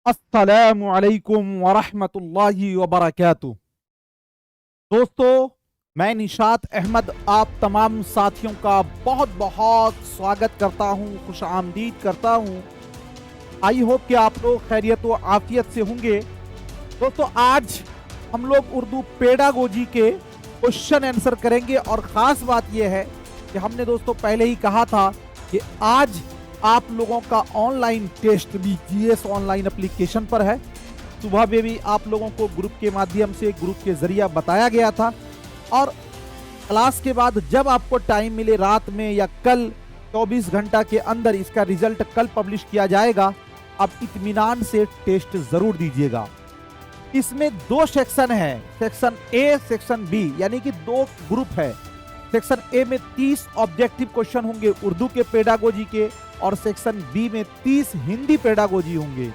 अस्सलामु अलैकुम वरहमतुल्लाहि वबरकातुह। दोस्तों, मैं निशात अहमद आप तमाम साथियों का बहुत बहुत स्वागत करता हूं, खुश आमदीद करता हूं। आई होप कि आप लोग खैरियत व आफियत से होंगे। दोस्तों, आज हम लोग उर्दू पेडागोजी के क्वेश्चन आंसर करेंगे और ख़ास बात यह है कि हमने दोस्तों पहले ही कहा था कि आज आप लोगों का ऑनलाइन टेस्ट भी जीएस ऑनलाइन एप्लीकेशन पर है। सुबह में भी आप लोगों को ग्रुप के माध्यम से, ग्रुप के जरिए बताया गया था, और क्लास के बाद जब आपको टाइम मिले रात में या कल 24 घंटा के अंदर इसका रिजल्ट कल पब्लिश किया जाएगा। आप इत्मीनान से टेस्ट जरूर दीजिएगा। इसमें दो सेक्शन है, सेक्शन ए, सेक्शन बी, यानी कि दो ग्रुप है। सेक्शन ए में 30 ऑब्जेक्टिव क्वेश्चन होंगे उर्दू के पेडागोजी के, और सेक्शन बी में 30 हिंदी पेडागोजी होंगे।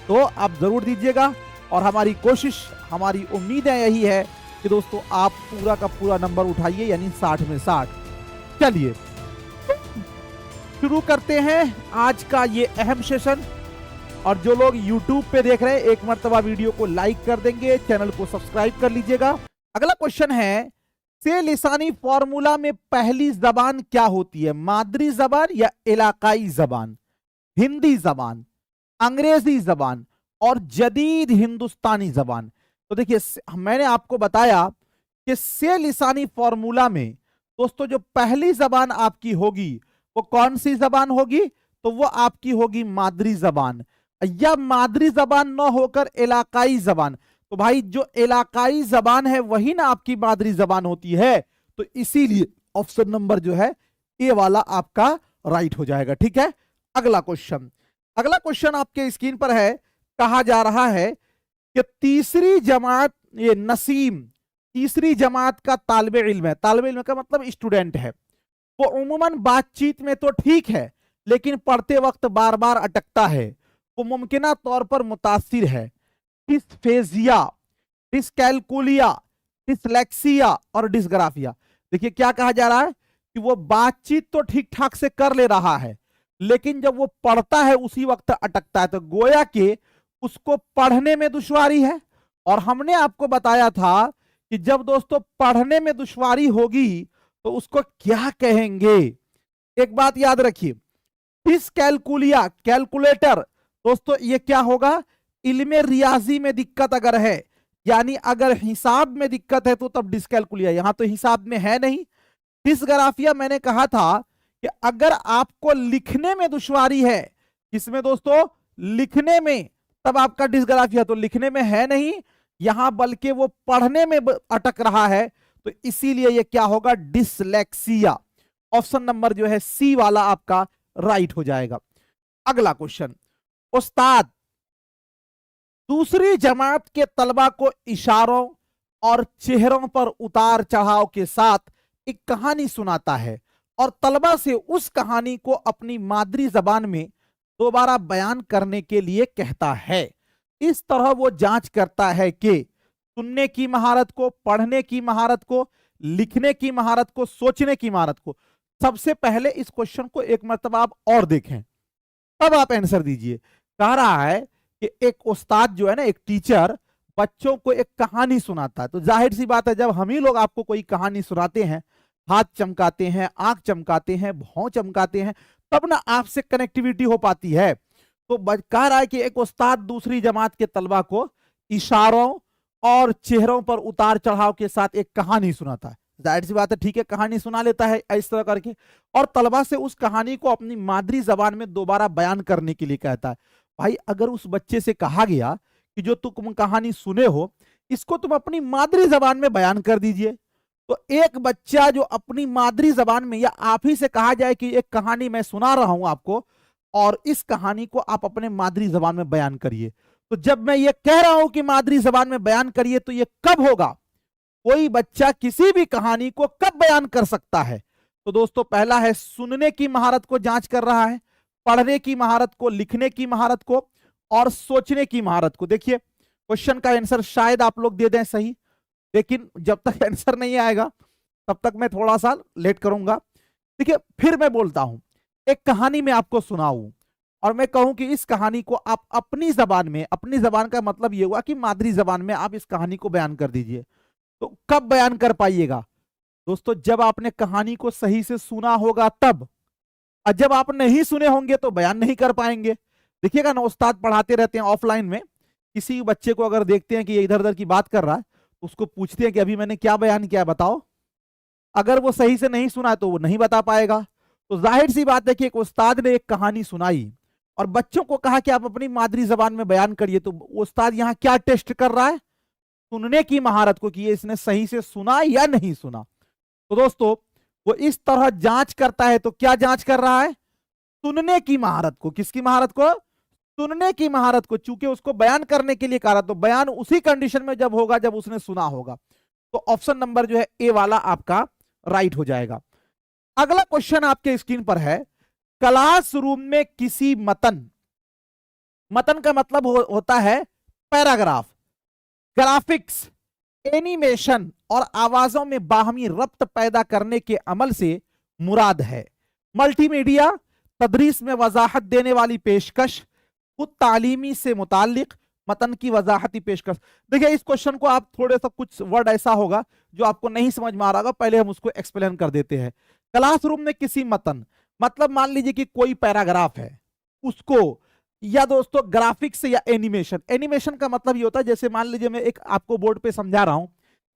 तो आप जरूर दीजिएगा, और हमारी कोशिश, हमारी उम्मीद है यही है कि दोस्तों आप पूरा का पूरा नंबर उठाइए, यानी 60 में 60। चलिए शुरू करते हैं आज का ये अहम सेशन। और जो लोग YouTube पे देख रहे हैं, एक मर्तबा वीडियो को लाइक कर देंगे, चैनल को सब्सक्राइब कर लीजिएगा। अगला क्वेश्चन है, से लिसानी फॉर्मूला में पहली जबान क्या होती है? मादरी जबान या इलाकाई जबान, हिंदी जबान, अंग्रेजी जबान और जदीद हिंदुस्तानी जबान? तो देखिए, मैंने आपको बताया कि से लिसानी फॉर्मूला में दोस्तों जो पहली जबान आपकी होगी वो कौन सी जबान होगी? तो वो आपकी होगी मादरी जबान, या मादरी जबान न होकर इलाकाई जबान। तो भाई जो इलाकाई जबान है वही ना आपकी मादरी जबान होती है। तो इसीलिए ऑप्शन नंबर जो है ए वाला आपका राइट हो जाएगा। ठीक है, अगला क्वेश्चन आपके स्क्रीन पर है। कहा जा रहा है कि तीसरी जमात, ये नसीम तीसरी जमात का तालिब इल्म है। तालिब इल्म का मतलब स्टूडेंट है। वो उम्मन बातचीत में तो ठीक है, लेकिन पढ़ते वक्त बार बार अटकता है। वो मुमकिना तौर पर मुतासिर है। डिस्फेजिया, डिस्कैलकुलिया, डिसलेक्सिया और डिसग्राफिया। देखिए क्या कहा जा रहा है कि वो बातचीत तो ठीक ठाक से कर ले रहा है, लेकिन जब वो पढ़ता है उसी वक्त अटकता है। तो गोया के उसको पढ़ने में दुश्वारी है। और हमने आपको बताया था कि जब दोस्तों पढ़ने में दुश्वारी होगी तो उसको क्या कहेंगे? एक बात याद रखिए, डिसकैलकुलिया, कैलकुलेटर, दोस्तों ये क्या होगा? इल्मे रियाजी में दिक्कत अगर है, यानी अगर हिसाब में दिक्कत है तो तब डिसकैलकुलिया। यहां तो हिसाब में है नहीं। डिसग्राफिया मैंने कहा था कि अगर आपको लिखने में दुश्वारी है, किसमें दोस्तों? लिखने में, तब आपका डिसग्राफिया। तो लिखने में है नहीं यहां, बल्कि वो पढ़ने में अटक रहा है, तो इसीलिए ये क्या होगा? डिसलेक्सिया। ऑप्शन नंबर जो है सी वाला आपका राइट हो जाएगा। अगला क्वेश्चन, उस्ताद दूसरी जमात के तलबा को इशारों और चेहरों पर उतार चढ़ाव के साथ एक कहानी सुनाता है और तलबा से उस कहानी को अपनी मादरी जबान में दोबारा बयान करने के लिए कहता है। इस तरह वो जांच करता है कि सुनने की महारत को, पढ़ने की महारत को, लिखने की महारत को, सोचने की महारत को। सबसे पहले इस क्वेश्चन को एक मर्तबा आप और देखें, तब आप आंसर दीजिए। कह रहा है कि एक उस्ताद जो है ना, एक टीचर बच्चों को एक कहानी सुनाता है। तो जाहिर सी बात है, जब हम ही लोग आपको कोई कहानी सुनाते हैं, हाथ चमकाते हैं, आंख चमकाते हैं, भौं चमकाते हैं, तब ना आपसे कनेक्टिविटी हो पाती है। तो कह रहा है कि एक उस्ताद दूसरी जमात के तलबा को इशारों और चेहरों पर उतार चढ़ाव के साथ एक कहानी सुनाता है। जाहिर सी बात है, ठीक है, कहानी सुना लेता है इस तरह करके, और तलबा से उस कहानी को अपनी मादरी जबान में दोबारा बयान करने के लिए कहता है। भाई अगर उस बच्चे से कहा गया कि जो तुम कहानी सुने हो इसको तुम अपनी मादरी जबान में बयान कर दीजिए, तो एक बच्चा जो अपनी मादरी जबान में, या आप ही से कहा जाए कि एक कहानी मैं सुना रहा हूं आपको और इस कहानी को आप अपने मादरी जबान में बयान करिए, तो जब मैं ये कह रहा हूं कि मादरी जबान में बयान करिए, तो ये कब होगा? कोई बच्चा किसी भी कहानी को कब बयान कर सकता है? तो दोस्तों पहला है सुनने की महारत को जांच कर रहा है, पढ़ने की महारत को, लिखने की महारत को और सोचने की महारत को। देखिए क्वेश्चन का आंसर शायद आप लोग दे दें सही, लेकिन जब तक आंसर नहीं आएगा तब तक मैं थोड़ा सा लेट करूंगा। देखिए फिर मैं बोलता हूं, एक कहानी में आपको सुनाऊं, और मैं कहूं कि इस कहानी को आप अपनी जबान में, अपनी जबान का मतलब ये हुआ कि मादरी जबान में आप इस कहानी को बयान कर दीजिए। तो कब बयान कर पाइएगा दोस्तों? जब आपने कहानी को सही से सुना होगा तब। और जब आप नहीं सुने होंगे तो बयान नहीं कर पाएंगे। देखिएगा ना, उस्ताद पढ़ाते रहते हैं ऑफलाइन में, किसी बच्चे को अगर देखते हैं कि ये इधर उधर की बात कर रहा है तो उसको पूछते हैं कि अभी मैंने क्या बयान किया बताओ। अगर वो सही से नहीं सुना तो वो नहीं बता पाएगा। तो जाहिर सी बात है कि एक उस्ताद ने एक कहानी सुनाई और बच्चों को कहा कि आप अपनी मादरी जबान में बयान करिए, तो उस्ताद यहाँ क्या टेस्ट कर रहा है? सुनने की महारत को, कि ये इसने सही से सुना या नहीं सुना। तो दोस्तों वो इस तरह जांच करता है। तो क्या जांच कर रहा है? सुनने की महारत को। किसकी महारत को? सुनने की महारत को। चूंकि उसको बयान करने के लिए कहा, तो बयान उसी कंडीशन में जब होगा जब उसने सुना होगा। तो ऑप्शन नंबर जो है ए वाला आपका राइट हो जाएगा। अगला क्वेश्चन आपके स्क्रीन पर है, क्लासरूम में किसी मतन, मतन का मतलब होता है पैराग्राफ, ग्राफिक्स, एनिमेशन और आवाजों में बाहमी रब्त पैदा करने के अमल से मुराद है मल्टीमीडिया, तदरीस में वजाहत देने वाली पेशकश, खुद तालीमी से मुताल्लिक मतन की वजाहती पेशकश। देखिए इस क्वेश्चन को आप थोड़े सा, कुछ वर्ड ऐसा होगा जो आपको नहीं समझ में आ रहा होगा, पहले हम उसको एक्सप्लेन कर देते हैं। क्लासरूम में किसी मतन, मतलब मान लीजिए कि कोई पैराग्राफ है उसको, या दोस्तों ग्राफिक्स या एनिमेशन। एनिमेशन का मतलब ये होता है, जैसे मान लीजिए मैं एक आपको बोर्ड पे समझा रहा हूं,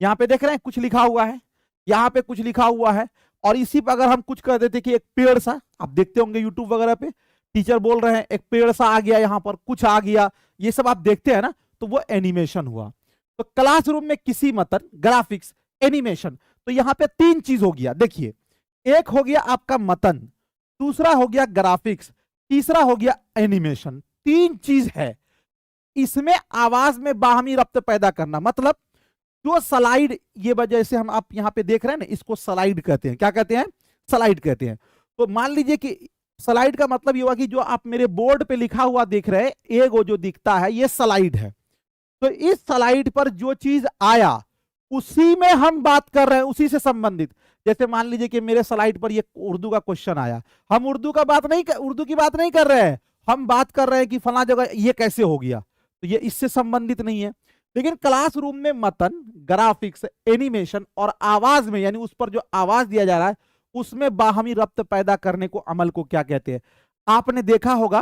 यहाँ पे देख रहे हैं कुछ लिखा हुआ है, यहाँ पे कुछ लिखा हुआ है, और इसी पर अगर हम कुछ कर देते कि एक पेड़ सा, आप देखते होंगे यूट्यूब वगैरह पे टीचर बोल रहे हैं एक पेड़ सा आ गया, यहाँ पर कुछ आ गया, ये सब आप देखते हैं ना, तो वो एनिमेशन हुआ। तो क्लासरूम में किसी मतन, ग्राफिक्स, एनिमेशन, तो यहाँ पे तीन चीज हो गया। देखिए एक हो गया आपका मतन, दूसरा हो गया ग्राफिक्स, तीसरा हो गया एनिमेशन। तीन चीज है इसमें। आवाज में बाहमी रब्त पैदा करना, मतलब जो स्लाइड, ये वजह से हम आप यहाँ पे देख रहे हैं ना, इसको स्लाइड कहते हैं। क्या कहते हैं? स्लाइड कहते हैं। तो मान लीजिए कि स्लाइड का मतलब ये हुआ कि जो आप मेरे बोर्ड पे लिखा हुआ देख रहे हैं, एगो जो दिखता है ये स्लाइड है। तो इस स्लाइड पर जो चीज आया उसी में हम बात कर रहे हैं, उसी से संबंधित। जैसे मान लीजिए कि मेरे स्लाइड पर ये उर्दू का क्वेश्चन आया, हम उर्दू की बात नहीं कर रहे हैं, हम बात कर रहे हैं कि फला जगह ये कैसे हो गया, तो ये इससे संबंधित नहीं है। लेकिन क्लासरूम में मतन, ग्राफिक्स, एनिमेशन और आवाज में, यानी उस पर जो आवाज दिया जा रहा है उसमें बाहमी रब्त पैदा करने को, अमल को क्या कहते हैं? आपने देखा होगा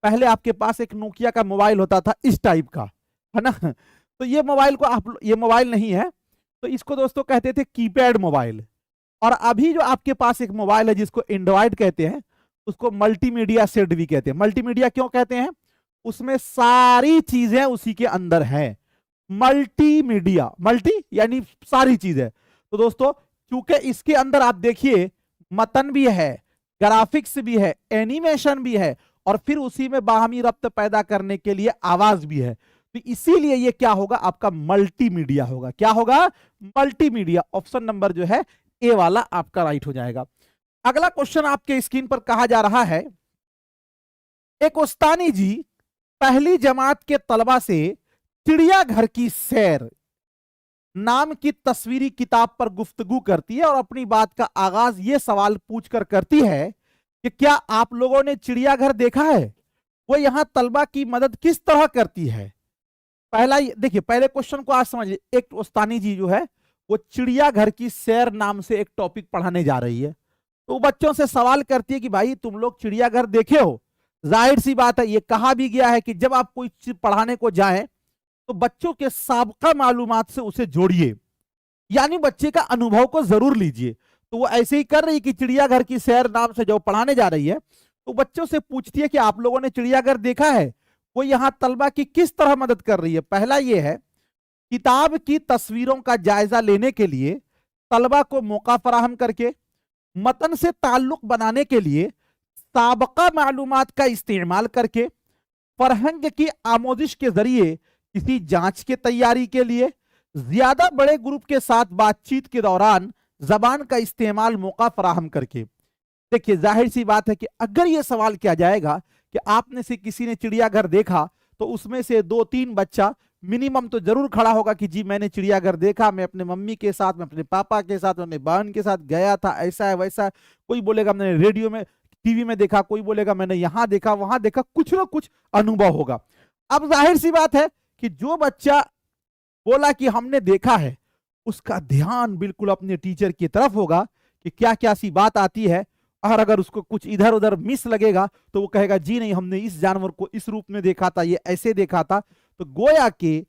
पहले आपके पास एक नोकिया का मोबाइल होता था इस टाइप का, है ना? तो ये मोबाइल को आप, ये मोबाइल नहीं है, तो इसको दोस्तों कहते थे कीपैड मोबाइल। और अभी जो आपके पास एक मोबाइल है जिसको एंड्रॉइड कहते हैं, उसको मल्टीमीडिया सेट भी कहते हैं। मल्टीमीडिया क्यों कहते हैं? उसमें सारी चीजें उसी के अंदर हैं। मल्टीमीडिया, मल्टी यानी सारी चीजें। तो दोस्तों क्योंकि इसके अंदर आप देखिए मतन भी है, ग्राफिक्स भी है, एनिमेशन भी है, और फिर उसी में बाहमी रब्त पैदा करने के लिए आवाज भी है, तो इसीलिए ये क्या होगा? आपका मल्टीमीडिया होगा। क्या होगा? मल्टीमीडिया। ऑप्शन नंबर जो है ए वाला आपका राइट हो जाएगा। अगला क्वेश्चन आपके स्क्रीन पर कहा जा रहा है, एक उस्तानी जी पहली जमात के तलबा से चिड़ियाघर की सैर नाम की तस्वीरी किताब पर गुफ्तगू करती है और अपनी बात का आगाज ये सवाल पूछकर करती है कि क्या आप लोगों ने चिड़ियाघर देखा है? वो यहां तलबा की मदद किस तरह करती है? पहला देखिए, पहले क्वेश्चन को आज समझिए। एक उस्तानी जी जो है वो चिड़ियाघर की सैर नाम से एक टॉपिक पढ़ाने जा रही है, तो बच्चों से सवाल करती है कि भाई तुम लोग चिड़ियाघर देखे हो? जाहिर सी बात है, ये कहा भी गया है कि जब आप कोई चीज पढ़ाने को जाएं तो बच्चों के साबका मालूमात से उसे जोड़िए, यानी बच्चे का अनुभव को जरूर लीजिए। तो वो ऐसे ही कर रही कि चिड़ियाघर की सैर नाम से जो पढ़ाने जा रही है, तो बच्चों से पूछती है कि आप लोगों ने चिड़ियाघर देखा है? वो यहां तलबा की किस तरह मदद कर रही है? पहला ये है, किताब की तस्वीरों का जायजा लेने के लिए तलबा को मौका फराहम करके, मतन से ताल्लुक बनाने के लिए साबका मालूमात का इस्तेमाल करके, फरहंग की आमोदिश के जरिए किसी जांच की तैयारी के लिए, ज्यादा बड़े ग्रुप के साथ बातचीत के दौरान जबान का इस्तेमाल मौका फराहम करके। देखिए जाहिर सी बात है कि अगर यह सवाल किया जाएगा कि आपने से किसी ने चिड़ियाघर देखा, तो उसमें से 2-3 बच्चा मिनिमम तो जरूर खड़ा होगा कि जी मैंने चिड़ियाघर देखा, मैं अपने मम्मी के साथ, मैं अपने पापा के साथ, अपने बहन के साथ गया था, ऐसा है वैसा है। कोई बोलेगा मैंने रेडियो में, टीवी में देखा, कोई बोलेगा मैंने यहां देखा वहां देखा, कुछ ना कुछ अनुभव होगा। अब जाहिर सी बात है कि जो बच्चा बोला कि हमने देखा है, उसका ध्यान बिल्कुल अपने टीचर की तरफ होगा कि क्या क्या सी बात आती है, और अगर उसको कुछ इधर उधर मिस लगेगा तो वो कहेगा जी नहीं, हमने इस जानवर को इस रूप में देखा था, ये ऐसे देखा था। तो गोया कि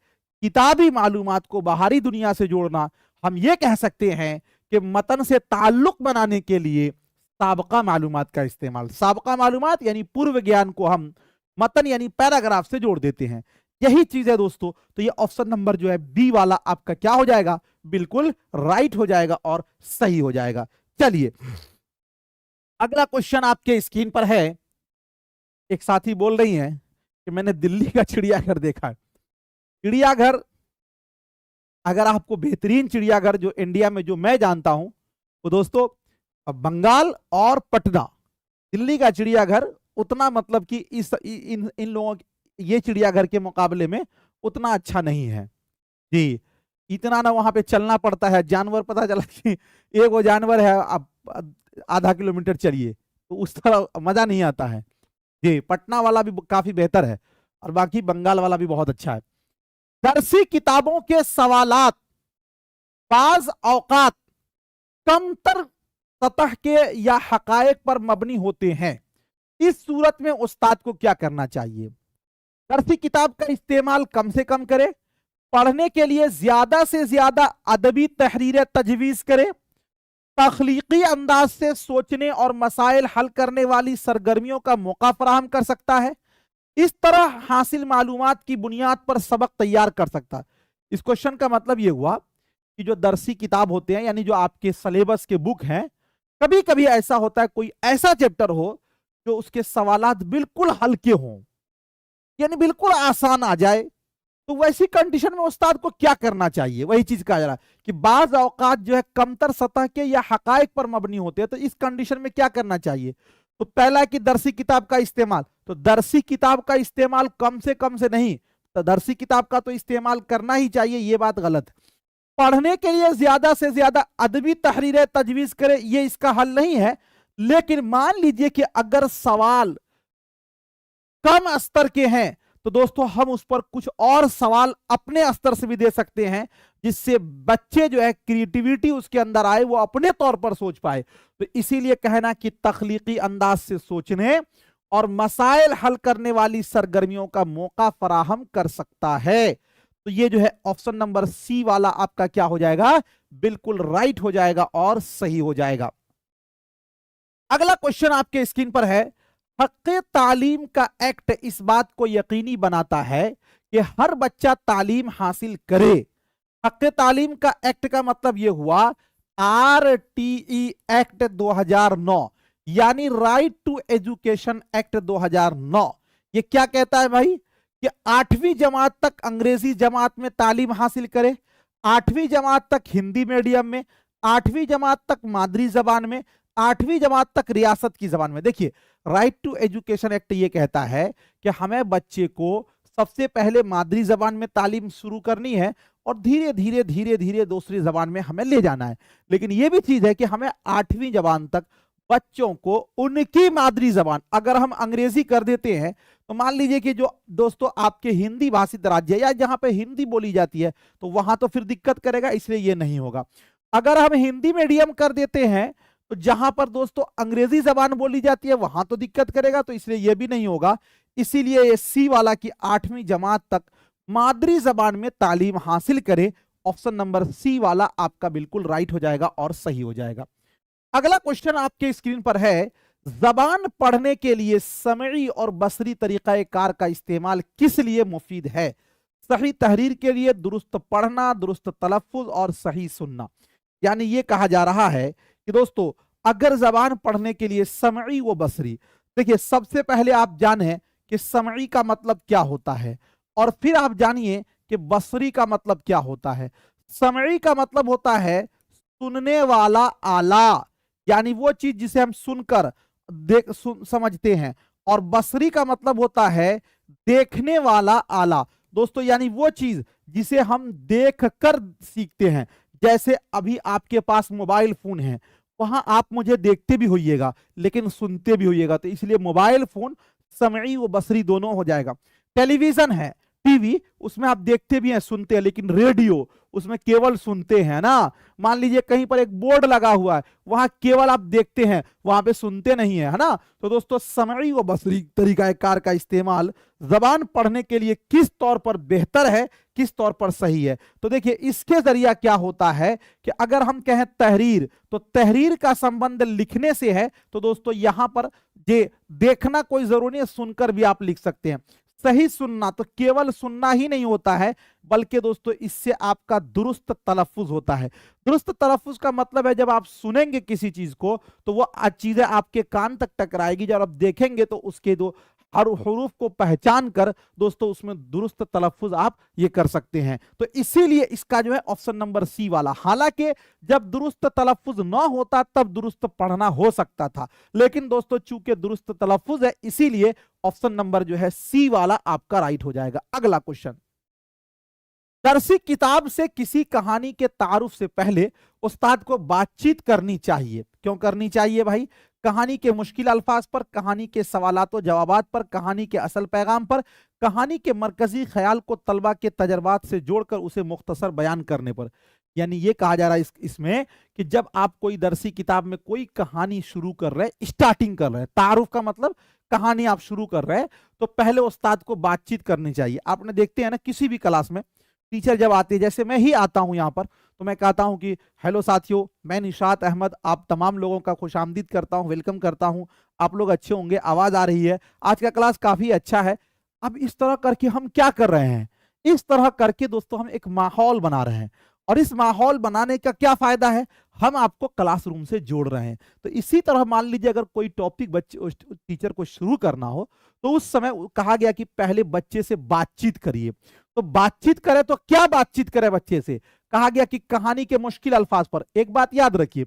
किताबी मालूमात को बाहरी दुनिया से जोड़ना, हम ये कह सकते हैं कि मतन से ताल्लुक बनाने के लिए साबका मालूमात का इस्तेमाल, साबका मालूमात यानी पूर्व ज्ञान को हम मतन यानी पैराग्राफ से जोड़ देते हैं। यही चीज है दोस्तों। तो ये ऑप्शन नंबर जो है बी वाला आपका क्या हो जाएगा, बिल्कुल राइट हो जाएगा और सही हो जाएगा। चलिए अगला क्वेश्चन आपके स्क्रीन पर है। एक साथी बोल रही हैं कि मैंने दिल्ली का चिड़ियाघर देखा है। चिड़ियाघर, अगर आपको बेहतरीन चिड़ियाघर जो इंडिया में जो मैं जानता हूं वो दोस्तों बंगाल और पटना, दिल्ली का चिड़ियाघर उतना मतलब कि इन लोगों ये चिड़ियाघर के मुकाबले में उतना अच्छा नहीं है जी। इतना ना वहां पे चलना पड़ता है, जानवर पता चला कि एक वो जानवर है, अब आधा किलोमीटर चलिए तो उस तरह मजा नहीं आता है जी। पटना वाला भी काफी बेहतर है और बाकी बंगाल वाला भी बहुत अच्छा है। दरसी किताबों के सवालात बाज औकात कमतर सतह के या हकायक पर मबनी होते हैं, इस सूरत में उस्ताद को क्या करना चाहिए? दरसी किताब का इस्तेमाल कम से कम करे, पढ़ने के लिए ज्यादा से ज्यादा अदबी तहरीरें तजवीज करे, तख्लीकी अंदाज से सोचने और मसाइल हल करने वाली सरगर्मियों का मौका फराहम कर सकता है, इस तरह हासिल मालूमात की बुनियाद पर सबक तैयार कर सकता है। इस क्वेश्चन का मतलब यह हुआ कि जो दरसी किताब होते हैं यानी जो आपके सिलेबस के बुक हैं, कभी कभी ऐसा होता है कोई ऐसा चैप्टर हो जो उसके सवालात बिल्कुल हल्के हों यानी बिल्कुल आसान आ जाए, तो वैसी कंडीशन में उस्ताद को क्या करना चाहिए? वही चीज कहा जा रहा है कि बाज औकात जो है कमतर सतह के या हकायक पर मबनी होते हैं, तो इस कंडीशन में क्या करना चाहिए? तो पहला है कि दरसी किताब का इस्तेमाल, तो दरसी किताब का इस्तेमाल कम से नहीं, तो दरसी किताब का तो इस्तेमाल करना ही चाहिए, ये बात गलत है। पढ़ने के लिए ज्यादा से ज्यादा अदबी तहरीरें तजवीज करे, ये इसका हल नहीं है। लेकिन मान लीजिए कि अगर सवाल कम स्तर के हैं तो दोस्तों हम उस पर कुछ और सवाल अपने स्तर से भी दे सकते हैं, जिससे बच्चे जो है क्रिएटिविटी उसके अंदर आए, वो अपने तौर पर सोच पाए। तो इसीलिए कहना कि तख्लीकी अंदाज से सोचने और मसाइल हल करने वाली सरगर्मियों का मौका फराहम कर सकता है। तो ये जो है ऑप्शन नंबर सी वाला आपका क्या हो जाएगा, बिल्कुल राइट हो जाएगा और सही हो जाएगा। अगला क्वेश्चन आपके स्क्रीन पर है। हक़ तालीम का एक्ट इस बात को यकीनी बनाता है कि हर बच्चा तालीम हासिल करे। हक़ तालीम का एक्ट का मतलब यह हुआ RTE एक्ट 2009 यानी राइट टू एजुकेशन एक्ट 2009। ये क्या कहता है भाई कि 8वीं जमात तक अंग्रेजी जमात में तालीम हासिल करे, 8वीं जमात तक हिंदी मीडियम में, 8वीं जमात तक मादरी जबान में, 8वीं जमात तक रियासत की जबान में। देखिए राइट टू एजुकेशन एक्ट ये कहता है कि हमें बच्चे को सबसे पहले मादरी जबान में तालीम शुरू करनी है और धीरे धीरे दूसरी जबान में हमें ले जाना है। लेकिन यह भी चीज है कि हमें 8वीं जबान तक बच्चों को उनकी मादरी जबान, अगर हम अंग्रेजी कर देते हैं तो मान लीजिए कि जो दोस्तों आपके हिंदी भाषित राज्य या जहां पे हिंदी बोली जाती है तो वहां तो फिर दिक्कत करेगा, इसलिए ये नहीं होगा। अगर हम हिंदी मीडियम कर देते हैं तो जहां पर दोस्तों अंग्रेजी जबान बोली जाती है वहां तो दिक्कत करेगा, तो इसलिए यह भी नहीं होगा। इसीलिए ये सी वाला की 8वीं जमात तक मादरी जबान में तालीम हासिल करे, ऑप्शन नंबर सी वाला आपका बिल्कुल राइट हो जाएगा और सही हो जाएगा। अगला क्वेश्चन आपके स्क्रीन पर है। जबान पढ़ने के लिए समई और बसरी तरीका कार का इस्तेमाल किस लिए मुफीद है? सही तहरीर के लिए, दुरुस्त पढ़ना, दुरुस्त तलफ्फुज और सही सुनना। यानी ये कहा जा रहा है कि दोस्तों अगर जबान पढ़ने के लिए समई व बसरी, देखिए सबसे पहले आप जाने कि समई का मतलब क्या होता है और फिर आप जानिए कि बसरी का मतलब क्या होता है। समई का मतलब होता है सुनने वाला आला, यानी वो चीज जिसे हम सुनकर समझते हैं, और बसरी का मतलब होता है देखने वाला आला दोस्तों, यानी वो चीज जिसे हम देखकर सीखते हैं। जैसे अभी आपके पास मोबाइल फोन है वहां आप मुझे देखते भी होइएगा लेकिन सुनते भी होइएगा, तो इसलिए मोबाइल फोन समई व बसरी दोनों हो जाएगा। टेलीविजन है, टीवी, उसमें आप देखते भी हैं सुनते हैं, लेकिन रेडियो उसमें केवल सुनते हैं ना। मान लीजिए कहीं पर एक बोर्ड लगा हुआ है, वहां केवल आप देखते हैं, वहां पे सुनते नहीं है ना। तो दोस्तों समई व बसरी तरीकाकार का इस्तेमाल जबान पढ़ने के लिए किस तौर पर बेहतर है, किस तौर पर सही है। तो देखिए इसके जरिया क्या होता है कि अगर हम कहें तहरीर, तो तहरीर का संबंध लिखने से है, तो दोस्तों यहां पर ये देखना कोई जरूरी है, सुनकर भी आप लिख सकते हैं। सही सुनना तो केवल सुनना ही नहीं होता है, बल्कि दोस्तों इससे आपका दुरुस्त तलफ्फुज होता है। दुरुस्त तलफ्फुज का मतलब है जब आप सुनेंगे किसी चीज को तो वो चीजें आपके कान तक टकराएगी, जब आप देखेंगे तो उसके दो हर हरूफ को पहचान कर दोस्तों उसमें दुरुस्त तलफ्फुज आप ये कर सकते हैं। तो इसीलिए इसका जो है ऑप्शन नंबर सी वाला, हालांकि जब दुरुस्त तलफ्फुज ना होता तब दुरुस्त पढ़ना हो सकता था, लेकिन दोस्तों चूंकि दुरुस्त तलफ्फुज है इसीलिए ऑप्शन नंबर जो है सी वाला आपका राइट हो जाएगा। अगला क्वेश्चन, दरसी किताब से किसी कहानी के तारुफ से पहले उस्ताद को बातचीत करनी चाहिए। क्यों करनी चाहिए भाई? कहानी के मुश्किल अल्फाज पर, कहानी के सवालात और जवाबात पर, कहानी के असल पैगाम पर, कहानी के मरकजी ख्याल को तलबा के तजर्बात से जोड़कर उसे मुख्तसर बयान करने पर। यानी ये कहा जा रहा है इसमें कि जब आप कोई दरसी किताब में कोई कहानी शुरू कर रहे हैं, स्टार्टिंग कर रहे हैं, तारुफ का मतलब कहानी आप शुरू कर रहे हैं, तो पहले उस्ताद को बातचीत करनी चाहिए। आपने देखते हैं ना किसी भी क्लास में टीचर जब आते हैं, जैसे मैं ही आता हूं यहाँ पर, तो मैं कहता हूं कि हेलो साथियों, मैं निशात अहमद आप तमाम लोगों का खुशामदीद करता हूं, वेलकम करता हूं, आप लोग अच्छे होंगे, आवाज आ रही है, आज का क्लास काफी अच्छा है। अब इस तरह करके हम क्या कर रहे हैं, इस तरह करके दोस्तों हम एक माहौल बना रहे हैं, और इस माहौल बनाने का क्या फायदा है, हम आपको क्लासरूम से जोड़ रहे हैं। तो इसी तरह मान लीजिए अगर कोई टॉपिक बच्चे टीचर को शुरू करना हो, तो उस समय कहा गया कि पहले बच्चे से बातचीत करिए। तो बातचीत करे तो क्या बातचीत करे बच्चे से? कहा गया कि कहानी के मुश्किल अल्फाज पर। एक बात याद रखिए,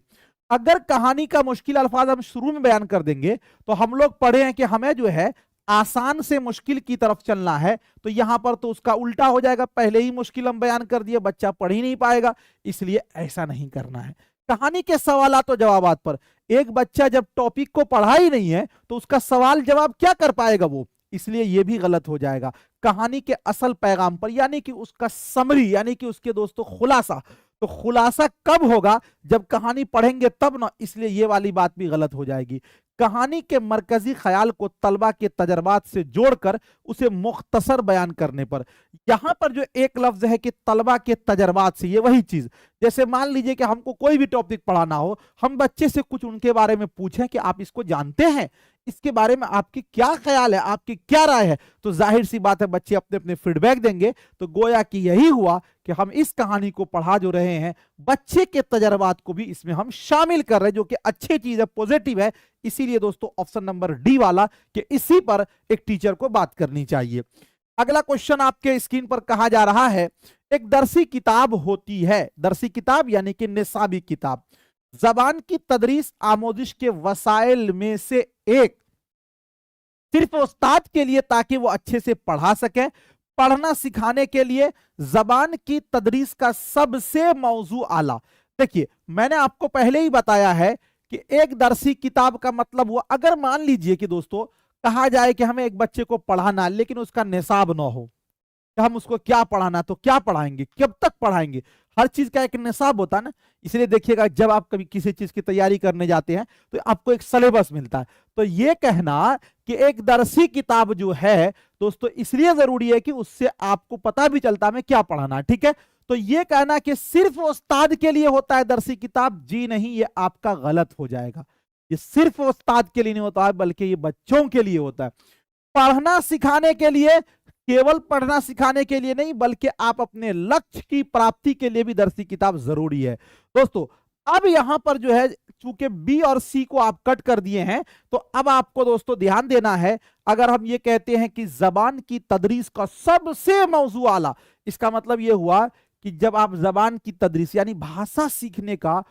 अगर कहानी का मुश्किल अल्फाज हम शुरू में बयान कर देंगे तो हम लोग पढ़े हैं कि हमें जो है आसान से मुश्किल की तरफ चलना है, तो यहां पर तो उसका उल्टा हो जाएगा, पहले ही मुश्किल हम बयान कर दिए, बच्चा पढ़ ही नहीं पाएगा। इसलिए ऐसा नहीं करना है। कहानी के सवालात और जवाबात पर, एक बच्चा जब टॉपिक को पढ़ा ही नहीं है तो उसका सवाल जवाब क्या कर पाएगा वो, इसलिए यह भी गलत हो जाएगा। कहानी के असल पैगाम पर, यानी कि उसका समरी, यानी कि उसके दोस्तों खुलासा, तो खुलासा कब होगा? जब कहानी पढ़ेंगे तब ना, इसलिए ये वाली बात भी गलत हो जाएगी। कहानी के मरकजी ख्याल को तलबा के तजर्बात से जोड़कर उसे मुख्तसर बयान करने पर। यहां पर जो एक लफ्ज है कि तलबा के तजर्बात से, ये वही चीज, जैसे मान लीजिए कि हमको कोई भी टॉपिक पढ़ाना हो, हम बच्चे से कुछ उनके बारे में पूछें कि आप इसको जानते हैं, इसके बारे में आपकी क्या ख्याल है, आपकी क्या राय है, तो जाहिर सी बात है बच्चे अपने अपने फीडबैक देंगे। तो गोया कि यही हुआ कि हम इस कहानी को पढ़ा जो रहे हैं, बच्चे के तजर्बात को भी इसमें हम शामिल कर रहे हैं, जो कि अच्छी चीज है, पॉजिटिव है। इसीलिए दोस्तों ऑप्शन नंबर डी वाला कि इसी पर एक टीचर को बात करनी चाहिए। अगला क्वेश्चन आपके स्क्रीन पर कहा जा रहा है, एक दरसी किताब होती है, दरसी किताब यानी कि निसाबी किताब, जबान की तदरीस आमोजिश के वसाइल में से एक, सिर्फ उस्ताद के लिए ताकि वो अच्छे से पढ़ा सके, पढ़ना सिखाने के लिए जबान की तदरीस का सबसे मौजू आला। देखिए मैंने आपको पहले ही बताया है कि एक दरसी किताब का मतलब हुआ, अगर मान लीजिए कि दोस्तों कहा जाए कि हमें एक बच्चे को पढ़ाना लेकिन उसका निसाब ना हो, कि हम उसको क्या पढ़ाना, तो क्या पढ़ाएंगे, कब तक पढ़ाएंगे, हर चीज का एक निसाब होता है ना। इसलिए देखिएगा जब आप कभी किसी चीज की तैयारी करने जाते हैं तो आपको एक सिलेबस मिलता है। तो ये कहना कि एक दरसी किताब जो है दोस्तों इसलिए जरूरी है कि उससे आपको पता भी चलता है हमें क्या पढ़ाना, ठीक है। तो ये कहना कि सिर्फ उस्ताद के लिए होता है दरसी किताब, जी नहीं, ये आपका गलत हो जाएगा। ये सिर्फ उस्ताद के लिए नहीं होता है, बल्कि ये बच्चों के लिए होता है, पढ़ना सिखाने के लिए। केवल पढ़ना सिखाने के लिए नहीं, बल्कि आप अपने लक्ष्य की प्राप्ति के लिए भी दरसी किताब जरूरी है दोस्तों। अब यहां पर जो है चूंकि बी और सी को आप कट कर दिए हैं, तो अब आपको दोस्तों ध्यान देना है। अगर हम ये कहते हैं कि जबान की तदरीस का सबसे मौजू आला, इसका मतलब यह हुआ कि जब आप जबान की तदरीस यानी भाषा सीखने का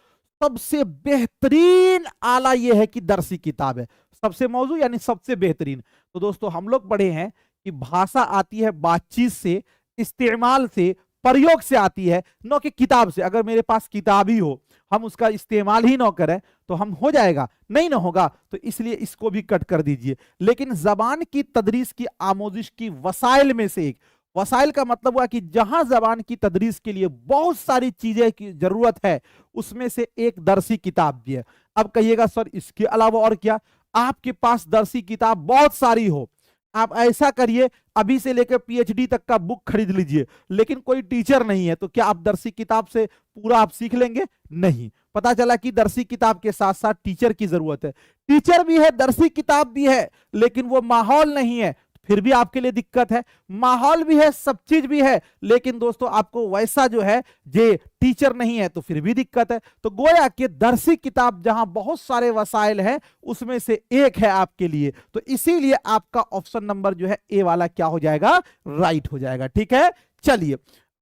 सबसे बेहतरीन आला यह है कि दरसी किताब है, सबसे मौजू यानी सबसे बेहतरीन। तो दोस्तों हम लोग पढ़े हैं कि भाषा आती है बातचीत से, इस्तेमाल से, प्रयोग से आती है, न कि किताब से। अगर मेरे पास किताब ही हो, हम उसका इस्तेमाल ही ना करें तो हम हो जाएगा, नहीं ना होगा, तो इसलिए इसको भी कट कर दीजिए। लेकिन जबान की तदरीस की आमोजिश की वसाइल में से एक, वसाइल का मतलब हुआ कि जहां जबान की तदरीस के लिए बहुत सारी चीजें की जरूरत है, उसमें से एक दरसी किताब भी है। अब कहिएगा सर इसके अलावा और क्या? आपके पास दरसी किताब बहुत सारी हो, आप ऐसा करिए अभी से लेकर पीएचडी तक का बुक खरीद लीजिए, लेकिन कोई टीचर नहीं है तो क्या आप दरसी किताब से पूरा आप सीख लेंगे? नहीं। पता चला कि दरसी किताब के साथ साथ टीचर की जरूरत है। टीचर भी है, दरसी किताब भी है, लेकिन वो माहौल नहीं है, फिर भी आपके लिए दिक्कत है। माहौल भी है, सब चीज भी है, लेकिन दोस्तों आपको वैसा जो है जे टीचर नहीं है, तो फिर भी दिक्कत है। तो गोया कि दरसी किताब जहां बहुत सारे वसाइल हैं, उसमें से एक है आपके लिए, तो इसीलिए आपका ऑप्शन नंबर जो है ए वाला क्या हो जाएगा? राइट हो जाएगा। ठीक है, चलिए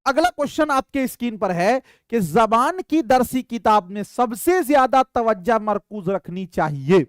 अगला क्वेश्चन आपके स्क्रीन पर है कि जबान की दरसी किताब में सबसे ज्यादा तवज्जो मरकूज रखनी चाहिए।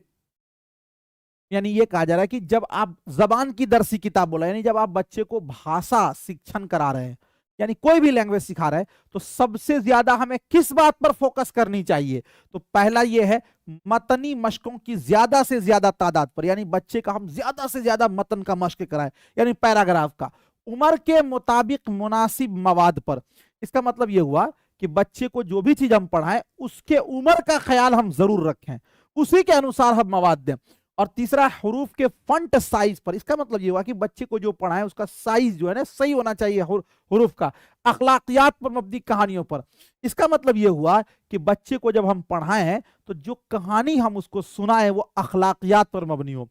यानी ये कहा जा रहा है कि जब आप जबान की दरसी किताब बोला, यानी जब आप बच्चे को भाषा शिक्षण करा रहे हैं, यानी कोई भी लैंग्वेज सिखा रहे हैं, तो सबसे ज्यादा हमें किस बात पर फोकस करनी चाहिए? तो पहला ये है मतनी मशकों की ज्यादा से ज्यादा तादाद पर, यानी बच्चे का हम ज्यादा से ज्यादा मतन का मश्क कराएं, यानी पैराग्राफ का। उम्र के मुताबिक मुनासिब मवाद पर, इसका मतलब यह हुआ कि बच्चे को जो भी चीज हम पढ़ाएं उसके उम्र का ख्याल हम जरूर रखें, उसी के अनुसार हम मवाद दें। और तीसरा हुरूफ के फंट साइज पर, इसका मतलब ये हुआ कि बच्चे को जो पढ़ाएं उसका साइज जो है ना सही होना चाहिए हुरूफ का। अखलाकियात पर मबनी कहानियों पर, इसका मतलब ये हुआ कि बच्चे को जब हम पढ़ाएं तो जो कहानी हम उसको सुनाएं वो अखलाकियात पर मबनी हो।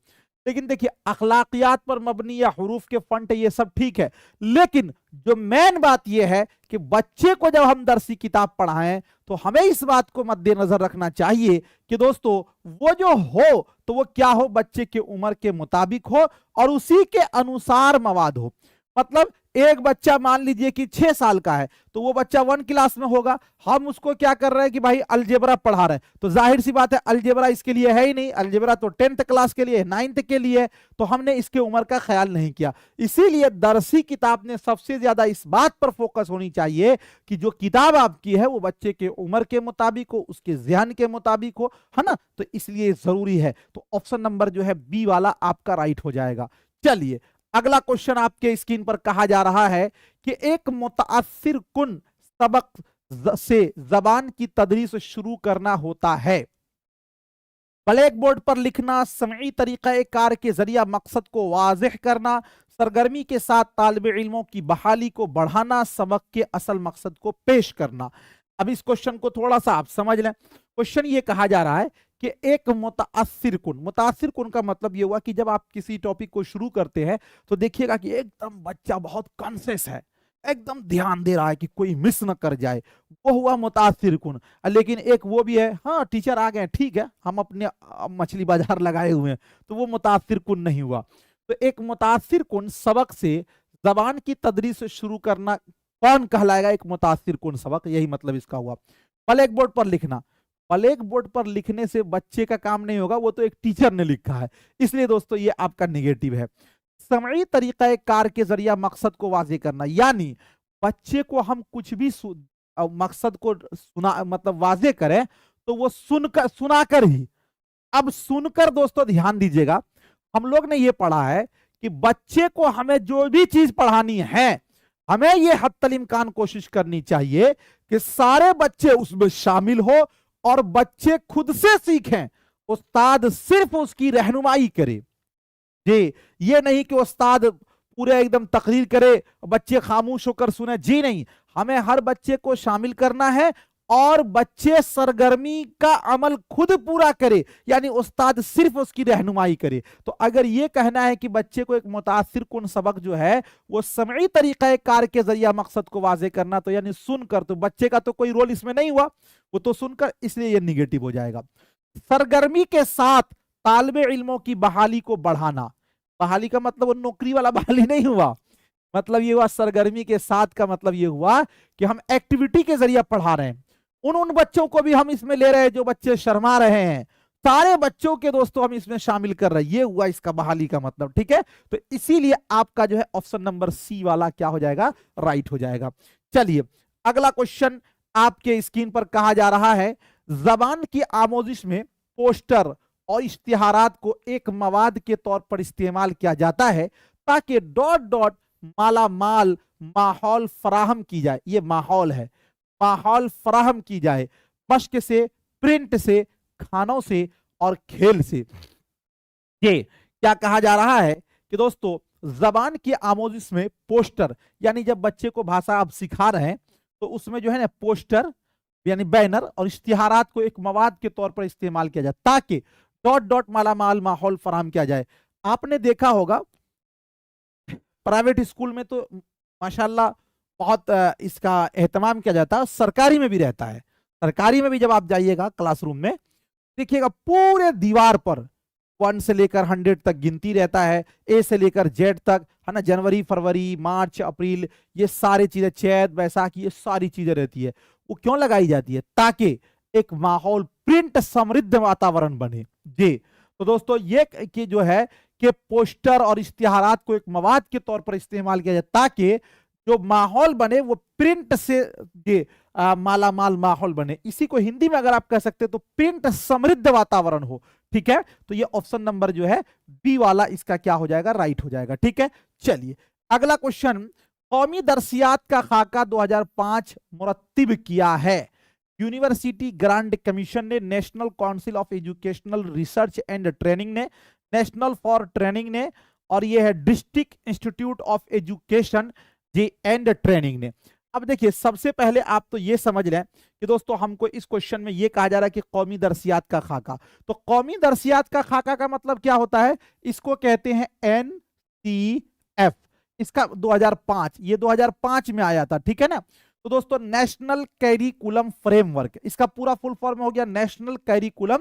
लेकिन देखिए अखलाकियात पर मबनी या हुरूफ के फंट ये सब ठीक है, लेकिन जो मेन बात यह है कि बच्चे को जब हम दरसी किताब पढ़ाएं तो हमें इस बात को मद्देनजर रखना चाहिए कि दोस्तों वो जो हो तो वो क्या हो, बच्चे के उम्र के मुताबिक हो और उसी के अनुसार मवाद हो। मतलब एक बच्चा मान लीजिए कि 6 साल का है, तो वो बच्चा 1 क्लास में होगा, हम उसको क्या कर रहे हैं कि भाई अलजेब्रा पढ़ा रहे हैं, तो जाहिर सी बात है अलजेब्रा इसके लिए है ही नहीं, अलजेब्रा तो 10th क्लास के लिए, 9th के लिए, तो हमने इसके उम्र का ख्याल नहीं किया। इसीलिए दरसी किताब ने सबसे ज्यादा इस बात पर फोकस होनी चाहिए कि जो किताब आपकी है वो बच्चे के उम्र के मुताबिक हो, उसके ज़हन के मुताबिक हो, है ना, तो इसलिए जरूरी है। तो ऑप्शन नंबर जो है बी वाला आपका राइट हो जाएगा। चलिए अगला क्वेश्चन आपके स्क्रीन पर कहा जा रहा है कि एक मुतासिर कुन सबक से जबान की तदरीस शुरू करना होता है। ब्लैक बोर्ड पर लिखना, समई तरीक़ा कार के जरिया मकसद को वाज़ेह करना, सरगर्मी के साथ तालिब इल्मों की बहाली को बढ़ाना, सबक के असल मकसद को पेश करना। अब इस क्वेश्चन को थोड़ा सा आप समझ लें। क्वेश्चन ये कहा जा रहा है कि एक मुतासिर कुन, मुतासिर कुन का मतलब ये हुआ कि जब आप किसी टॉपिक को शुरू करते हैं तो देखिएगा कि एकदम बच्चा बहुत कॉन्शियस है, एकदम ध्यान दे रहा है कि कोई मिस न कर जाए, वो हुआ मुतासिर कुन। लेकिन एक वो भी है, हाँ टीचर आ गए ठीक है हम अपने मछली बाजार लगाए हुए हैं, तो वो मुतासिर कुन नहीं हुआ। तो एक मुतासिर कुन सबक से जबान की तदरीस शुरू करना कौन कहलाएगा? एक मुतासिर कुन सबक, यही मतलब इसका हुआ। ब्लैक बोर्ड पर लिखना, ब्लैक बोर्ड पर लिखने से बच्चे का काम नहीं होगा, वो तो एक टीचर ने लिखा है, इसलिए दोस्तों ये आपका नेगेटिव है। समई तरीक़ा कार के जरिया मकसद को वाज़ेह करना, यानी बच्चे को हम कुछ भी मकसद को सुना मतलब वाज़ेह करें तो वो सुनाकर ही। अब सुनकर दोस्तों ध्यान दीजिएगा, हम लोग ने ये पढ़ा है कि बच्चे को हमें जो भी चीज पढ़ानी है हमें ये हत्तल इम्कान कोशिश करनी चाहिए कि सारे बच्चे उसमें शामिल हो और बच्चे खुद से सीखें, उस्ताद सिर्फ उसकी रहनुमाई करे। जी, ये नहीं कि उस्ताद पूरे एकदम तकरीर करे बच्चे खामोश होकर सुने, जी नहीं, हमें हर बच्चे को शामिल करना है और बच्चे सरगर्मी का अमल खुद पूरा करे, यानी उस्ताद सिर्फ उसकी रहनुमाई करे। तो अगर ये कहना है कि बच्चे को एक मुतासिर कुन सबक जो है वो समई तरीक़ा कार के जरिया मकसद को वाज़ेह करना, तो यानी सुनकर, तो बच्चे का तो कोई रोल इसमें नहीं हुआ, वो तो सुनकर, इसलिए ये निगेटिव हो जाएगा। सरगर्मी के साथ तालिब इल्मों की बहाली को बढ़ाना, बहाली का मतलब वो नौकरी वाला बहाली नहीं हुआ, मतलब ये हुआ सरगर्मी के साथ का मतलब ये हुआ कि हम एक्टिविटी के जरिए पढ़ा रहे हैं। उन बच्चों को भी हम इसमें ले रहे हैं जो बच्चे शर्मा रहे हैं, सारे बच्चों के दोस्तों हम इसमें शामिल कर रहे हैं, ये हुआ इसका बहाली का मतलब। ठीक है, तो इसीलिए आपका जो है ऑप्शन नंबर सी वाला क्या हो जाएगा? राइट हो जाएगा। चलिए अगला क्वेश्चन आपके स्क्रीन पर कहा जा रहा है, जबान की आमोजिश में पोस्टर और इश्तिहारात को एक मवाद के तौर पर इस्तेमाल किया जाता है ताकि डॉट डॉट माला माल माहौल फराहम की जाए। ये माहौल है, माहौल फराहम की जाए मश्क से, प्रिंट से, खानों से और खेल से। ये क्या कहा जा रहा है कि दोस्तों जबान की आमोजिश में पोस्टर, यानी जब बच्चे को भाषा आप सिखा रहे हैं तो उसमें जो है ना पोस्टर यानी बैनर और इश्तिहारात को एक मवाद के तौर पर इस्तेमाल किया जाए ताकि डॉट डॉट माला माल माहौल फराहम किया जाए। आपने देखा होगा प्राइवेट स्कूल में तो माशाल्लाह बहुत इसका एहतमाम किया जाता है, सरकारी में भी रहता है। सरकारी में भी जब आप जाइएगा क्लासरूम में देखिएगा पूरे दीवार पर 1 से लेकर 100 तक गिनती रहता है, ए से लेकर जेड तक, है ना, जनवरी फरवरी मार्च अप्रैल ये सारी चीजें, चैत बैसाखी ये सारी चीजें रहती है। वो क्यों लगाई जाती है? ताकि एक माहौल प्रिंट समृद्ध वातावरण बने। जी तो दोस्तों ये कि जो है कि पोस्टर और इश्तिहारात को एक मवाद के तौर पर इस्तेमाल किया जाए ताकि जो माहौल बने वो प्रिंट से माला माल माहौल बने। इसी को हिंदी में अगर आप कह सकते तो प्रिंट समृद्ध वातावरण हो। ठीक है, तो ये ऑप्शन नंबर जो है बी वाला इसका क्या हो जाएगा? राइट हो जाएगा। ठीक है, चलिए अगला क्वेश्चन, कौमी दरसियात का खाका 2005 मुरत्तिब किया है। यूनिवर्सिटी ग्रांट कमीशन ने, national council of educational research and training ने, नेशनल फॉर ट्रेनिंग ने, और ये है डिस्ट्रिक्ट इंस्टीट्यूट ऑफ एजुकेशन जी एंड ट्रेनिंग ने। अब देखिए सबसे पहले आप तो ये समझ लें कि दोस्तों हमको इस क्वेश्चन में ये कहा जा रहा है कि कौमी दरसियात का खाका, तो कौमी दरसियात का खाका का मतलब क्या होता है? इसको कहते हैं NCF। इसका 2005, ये 2005 में आया था। ठीक है ना, तो दोस्तों नेशनल कैरिकुलम फ्रेमवर्क, इसका पूरा फुल फॉर्म हो गया नेशनल कैरिकुलम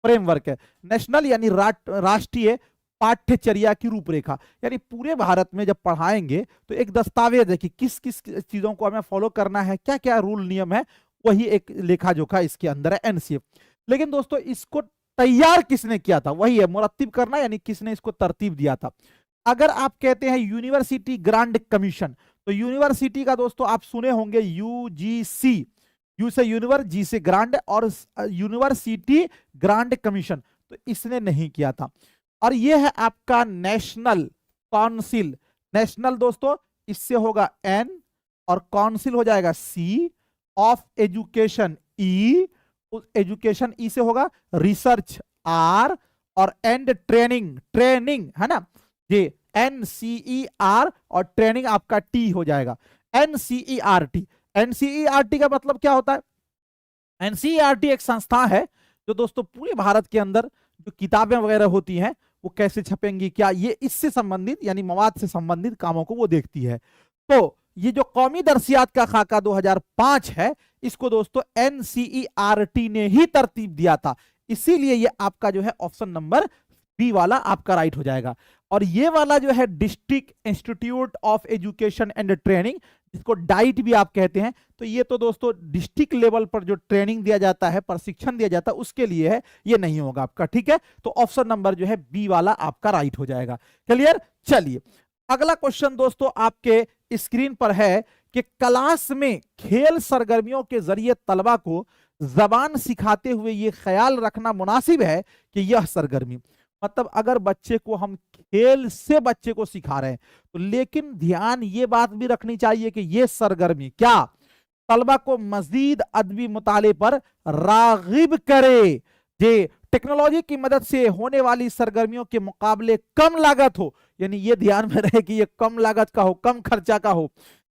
फ्रेमवर्क है। नेशनल यानी राष्ट्रीय पाठ्यचर्या की रूपरेखा, यानी पूरे भारत में जब पढ़ाएंगे तो एक दस्तावेज है कि किस किस चीजों को हमें फॉलो करना है, क्या क्या रूल नियम है, वही एक लेखा जोखा इसके अंदर है NCF। लेकिन दोस्तों इसको तैयार किसने किया था? वही है मुरत्तिब करना, यानी किसने इसको तरतीब दिया था। अगर आप कहते हैं यूनिवर्सिटी ग्रांट कमीशन, तो यूनिवर्सिटी का दोस्तों आप सुने होंगे UGC, यू से यूनिवर्स, जी से ग्रांट, और यूनिवर्सिटी ग्रांट कमीशन, तो इसने नहीं किया था। और ये है आपका नेशनल काउंसिल, नेशनल दोस्तों इससे होगा N और काउंसिल हो जाएगा C, of education E, education E से होगा रिसर्च R, और एंड ट्रेनिंग, ट्रेनिंग है ना ये NCER, और ट्रेनिंग आपका T हो जाएगा NCERT। NCERT का मतलब क्या होता है? NCERT एक संस्था है जो दोस्तों पूरे भारत के अंदर जो किताबें वगैरह होती हैं वो कैसे छपेंगी, क्या ये इससे संबंधित यानी मवाद से संबंधित कामों को वो देखती है। तो ये जो कौमी दरसियात का खाका 2005 है, इसको दोस्तों NCERT ने ही तरतीब दिया था, इसीलिए ये आपका जो है ऑप्शन नंबर बी वाला आपका राइट हो जाएगा। और ये वाला जो है district institute of education and training, जिसको डाइट भी आप कहते हैं, तो ये तो दोस्तों डिस्ट्रिक्ट लेवल पर जो ट्रेनिंग दिया जाता है, प्रशिक्षण दिया जाता है, उसके लिए है, ये नहीं होगा आपका। ठीक है, तो ऑप्शन नंबर जो है बी वाला आपका राइट हो जाएगा। क्लियर? चलिए अगला क्वेश्चन दोस्तों आपके स्क्रीन पर है कि क्लास में खेल सरगर्मियों के जरिए तलबा को जबान सिखाते हुए ये ख्याल रखना मुनासिब है कि यह सरगर्मी, मतलब अगर बच्चे को हम खेल से बच्चे को सिखा रहे हैं तो, लेकिन ध्यान ये बात भी रखनी चाहिए कि ये सरगर्मी क्या तलबा को मजीद अदबी मुताले पर रागिब करे, जे टेक्नोलॉजी की मदद से होने वाली सरगर्मियों के मुकाबले कम लागत हो, यानी ये ध्यान में रहे कि ये कम लागत का हो, कम खर्चा का हो,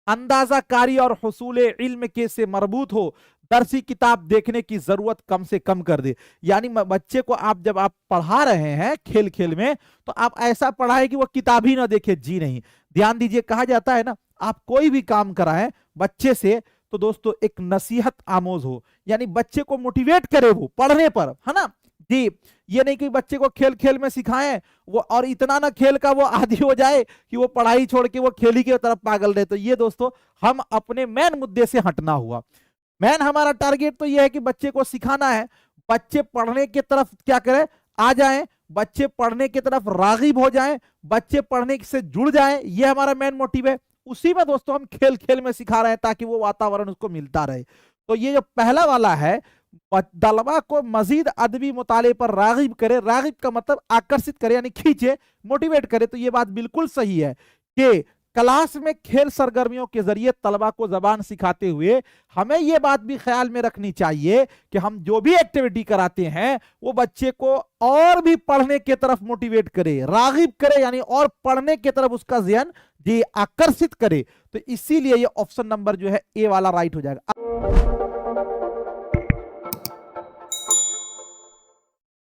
अंदाजा कारी और हुसूल इल्म के से मरबूत हो, दरसी किताब देखने की जरूरत कम से कम कर दे। यानी बच्चे को आप जब आप पढ़ा रहे हैं खेल खेल में, तो आप ऐसा पढ़ाए कि वो किताब ही ना देखे। जी नहीं, ध्यान दीजिए, कहा जाता है ना आप कोई भी काम कराएं बच्चे से तो दोस्तों एक नसीहत आमोज हो, यानी बच्चे को मोटिवेट करे वो पढ़ने पर, है ना जी। ये नहीं कि बच्चे को खेल खेल में सिखाएं वो, और इतना ना खेल का वो आदी हो जाए कि वो पढ़ाई छोड़ के वो खेली की तरफ पागल रहे। तो ये दोस्तों हम अपने मेन मुद्दे से हटना हुआ। मेन हमारा टारगेट तो ये है कि बच्चे को सिखाना है, बच्चे पढ़ने की तरफ क्या करें, आ जाएं, बच्चे पढ़ने की तरफ रागिब हो जाएं, बच्चे पढ़ने से जुड़ जाएं, ये हमारा मेन मोटिव है। उसी में दोस्तों हम खेल खेल में सिखा रहे हैं ताकि वो वातावरण उसको मिलता रहे। तो ये जो पहला वाला है, तलबा को मजीद अदबी मुताले पर रागिब करे, रागिब का मतलब आकर्षित करे यानी खींचे, मोटिवेट करे। तो ये बात बिल्कुल सही है कि क्लास में खेल सरगर्मियों के जरिए तलबा को जबान सिखाते हुए हमें यह बात भी ख्याल में रखनी चाहिए कि हम जो भी एक्टिविटी कराते हैं वो बच्चे को और भी पढ़ने की तरफ मोटिवेट करे, रागिब करे, यानी और पढ़ने की तरफ उसका ज़हन जी आकर्षित करे। तो इसीलिए ये ऑप्शन नंबर जो है ए वाला राइट हो जाएगा।